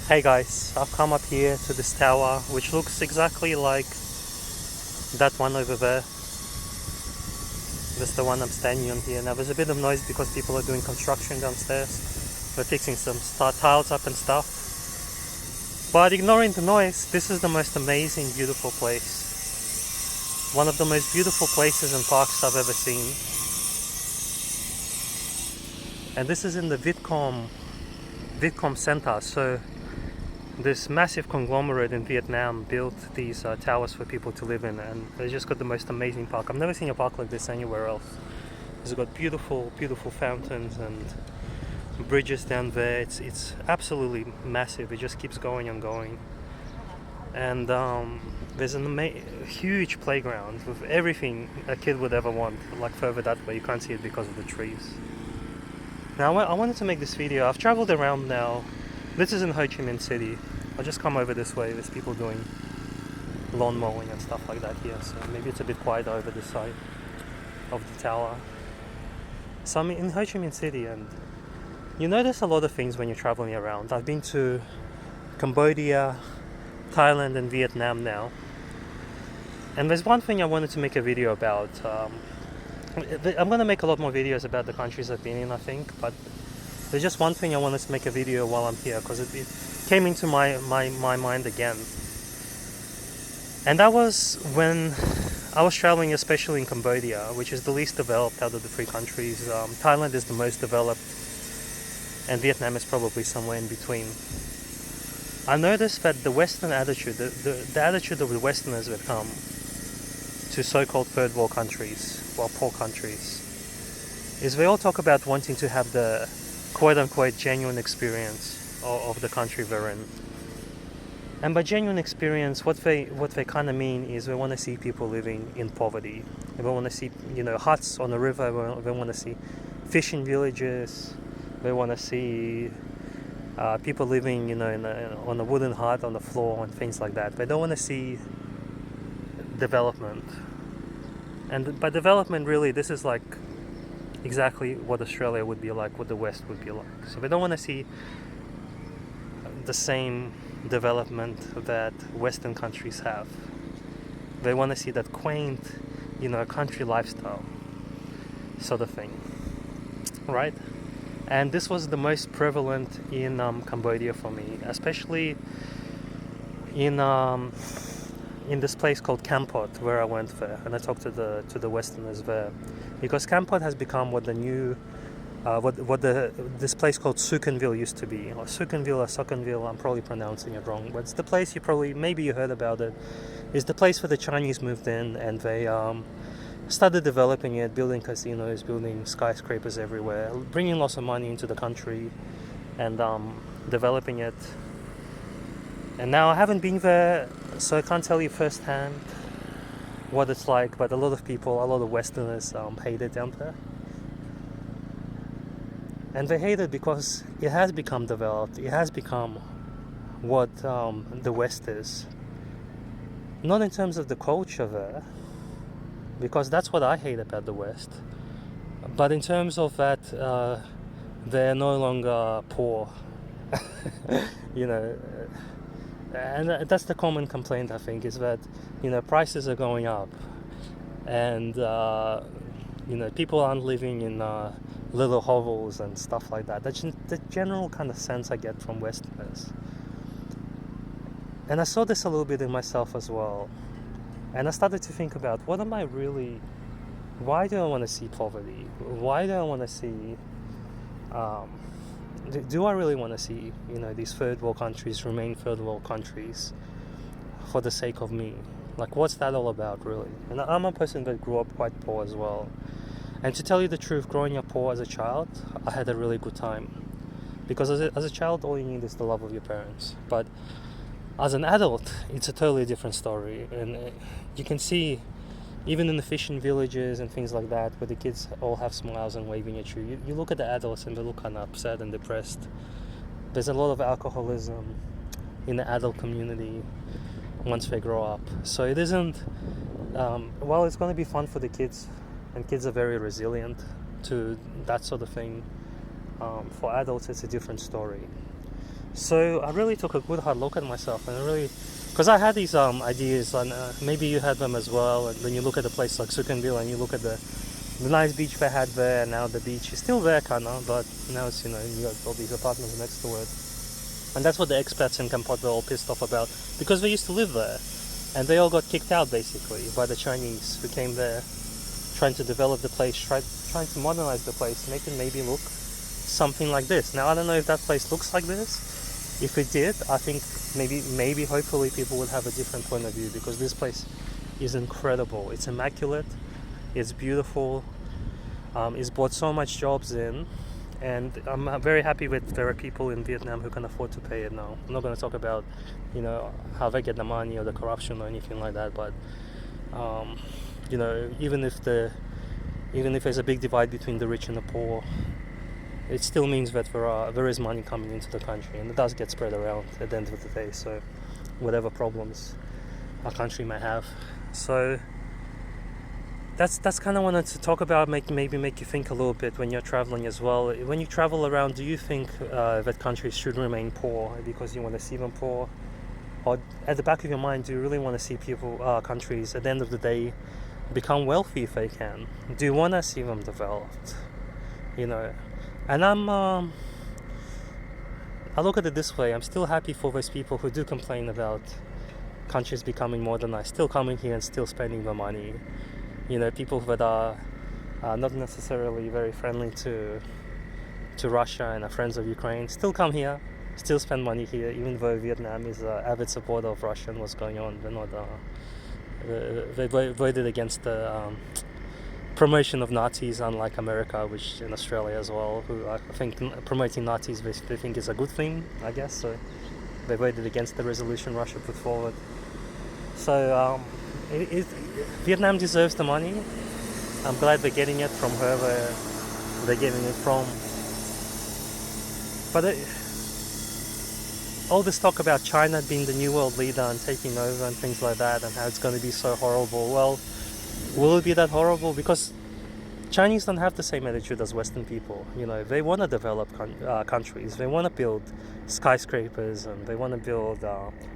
Hey guys, I've come up here to this tower which looks exactly like that one over there. That's the one I'm standing on here. Now there's a bit of noise because people are doing construction downstairs. They're fixing some tiles up and stuff. But ignoring the noise, this is the most amazing, beautiful place. One of the most beautiful places and parks I've ever seen. And this is in the Vietcom Center. So this massive conglomerate in Vietnam built these towers for people to live in, and they just got the most amazing park. I've never seen a park like this anywhere else. It's got beautiful fountains and bridges down there. It's absolutely massive. It just keeps going and going. And there's a huge playground with everything a kid would ever want. Like further that way, you can't see it because of the trees. Now I wanted to make this video. I've traveled around now. This is in Ho Chi Minh City. I'll just come over this way. There's people doing lawn mowing and stuff like that here, so maybe it's a bit quieter over this side of the tower. So I'm in Ho Chi Minh City, and you notice a lot of things when you're traveling around. I've been to Cambodia, Thailand and Vietnam now, and there's one thing I wanted to make a video about. I'm going to make a lot more videos about the countries I've been in, I think, but there's just one thing I wanted to make a video while I'm here, because it came into my mind again. And that was when I was traveling, especially in Cambodia, which is the least developed out of the three countries. Thailand is the most developed, and Vietnam is probably somewhere in between. I noticed that the Western attitude, the attitude of the Westerners that come to so-called third world countries, well, poor countries, is they all talk about wanting to have the quote-unquote genuine experience of the country they're in. And by genuine experience, what they kind of mean is they want to see people living in poverty. They want to see, huts on the river. They want to see fishing villages. They want to see people living, on a wooden hut on the floor and things like that. They don't want to see development. And by development, really, this is like exactly what Australia would be like, what the West would be like. So they don't want to see the same development that Western countries have. They want to see that quaint, country lifestyle sort of thing, right? And this was the most prevalent in Cambodia for me, especially in this place called Kampot, where I went there, and I talked to the Westerners there, because Kampot has become what the new this place called Sukanville used to be, or Sukanville or Sukanville. I'm probably pronouncing it wrong, but it's the place maybe you heard about it. It's the place where the Chinese moved in, and they started developing it, building casinos, building skyscrapers everywhere, bringing lots of money into the country, and developing it. And now I haven't been there, so I can't tell you firsthand what it's like, but a lot of Westerners hate it down there. And they hate it because it has become developed. It has become what the West is. Not in terms of the culture there, because that's what I hate about the West, but in terms of that they're no longer poor. And that's the common complaint, I think, is that prices are going up, and people aren't living in little hovels and stuff like that. That's the general kind of sense I get from Westerners. And I saw this a little bit in myself as well, and I started to think about, why do I want to see poverty? Why do I want to see do I really want to see these third world countries remain third world countries for the sake of me? Like, what's that all about, really? And I'm a person that grew up quite poor as well, and to tell you the truth, growing up poor as a child, I had a really good time, because as a child, all you need is the love of your parents. But as an adult, it's a totally different story, and you can see even in the fishing villages and things like that, where the kids all have smiles and waving at you, you look at the adults and they look kind of upset and depressed. There's a lot of alcoholism in the adult community once they grow up. So it isn't, well, it's going to be fun for the kids, and kids are very resilient to that sort of thing. For adults, it's a different story. So I really took a good hard look at myself, and I really, because I had these ideas, and maybe you had them as well. And when you look at a place like Sukhumvit and you look at the nice beach they had there, and now the beach is still there, kinda, but now it's, you know, you got all these apartments next to it, and that's what the expats in Kampot were all pissed off about, because they used to live there, and they all got kicked out basically by the Chinese who came there, trying to develop the place, trying to modernize the place, make it maybe look something like this. Now I don't know if that place looks like this. If it did, I think maybe hopefully people would have a different point of view, because this place is incredible. It's immaculate, it's beautiful, it's brought so much jobs in, and I'm very happy that there are people in Vietnam who can afford to pay it now. I'm not going to talk about, you know, how they get the money or the corruption or anything like that, but you know, even if there's a big divide between the rich and the poor, it still means that there is money coming into the country, and it does get spread around at the end of the day, so whatever problems our country may have. So that's kind of wanted to talk about, maybe make you think a little bit when you're traveling as well. When you travel around, do you think that countries should remain poor because you want to see them poor? Or at the back of your mind, do you really want to see countries at the end of the day become wealthy if they can? Do you want to see them developed? You know, and I look at it this way. I'm still happy for those people who do complain about countries becoming modernized, still coming here and still spending the money. You know, people that are not necessarily very friendly to Russia and are friends of Ukraine still come here, still spend money here, even though Vietnam is an avid supporter of Russia and what's going on. They're not. They voted against the promotion of Nazis, unlike America, which in Australia as well, who I think promoting Nazis they think is a good thing, I guess. So they voted against the resolution Russia put forward. So Vietnam deserves the money. I'm glad they're getting it from whoever they're getting it from. But all this talk about China being the new world leader and taking over and things like that, and how it's going to be so horrible. Well, will it be that horrible? Because Chinese don't have the same attitude as Western people. You know, they want to develop countries. They want to build skyscrapers, and they want to build,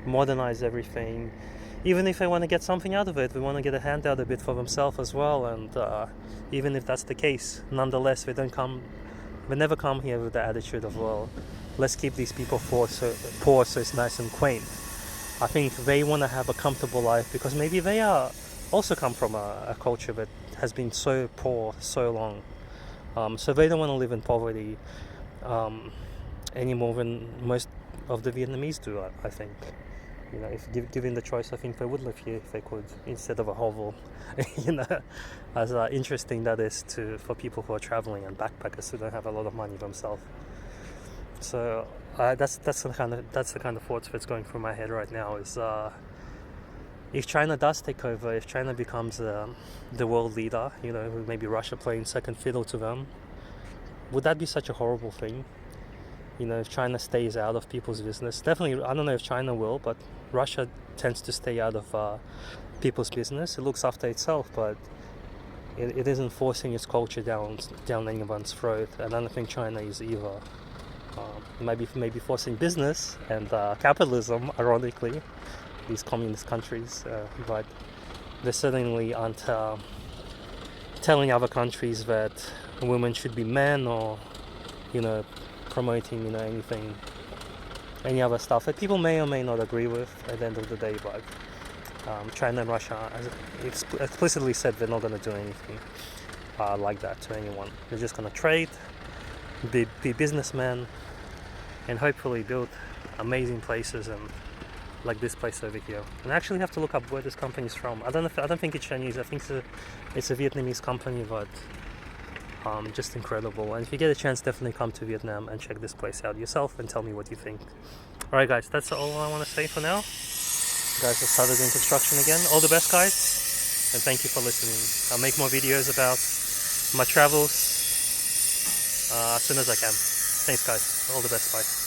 modernize everything. Even if they want to get something out of it, they want to get a handout a bit for themselves as well. And even if that's the case, nonetheless, they never come here with the attitude of, well, let's keep these people poor so it's nice and quaint. I think they want to have a comfortable life, because maybe they are also come from a culture that has been so poor so long. So they don't want to live in poverty any more than most of the Vietnamese do, I think. You know, if given the choice, I think they would live here if they could, instead of a hovel. You know, as interesting that is for people who are traveling and backpackers who don't have a lot of money themselves. So that's the kind of thoughts that's going through my head right now. Is if China does take over, if China becomes the world leader, you know, with maybe Russia playing second fiddle to them, would that be such a horrible thing? You know, if China stays out of people's business, definitely, I don't know if China will, but Russia tends to stay out of people's business. It looks after itself, but it isn't forcing its culture down anyone's throat, and I don't think China is either. Maybe forcing business and capitalism, ironically, these communist countries, but they certainly aren't telling other countries that women should be men, or, you know, promoting, you know, any other stuff that people may or may not agree with at the end of the day. But China and Russia explicitly said they're not going to do anything like that to anyone. They're just going to trade, be businessmen, and hopefully build amazing places, and like this place over here. And I actually have to look up where this company is from. I don't think it's Chinese. I think it's a Vietnamese company, but just incredible. And if you get a chance, definitely come to Vietnam and check this place out yourself and tell me what you think. Alright guys, that's all I want to say for now. Guys have started in construction again. All the best, guys, and thank you for listening. I'll make more videos about my travels as soon as I can. Thanks guys, all the best, bye.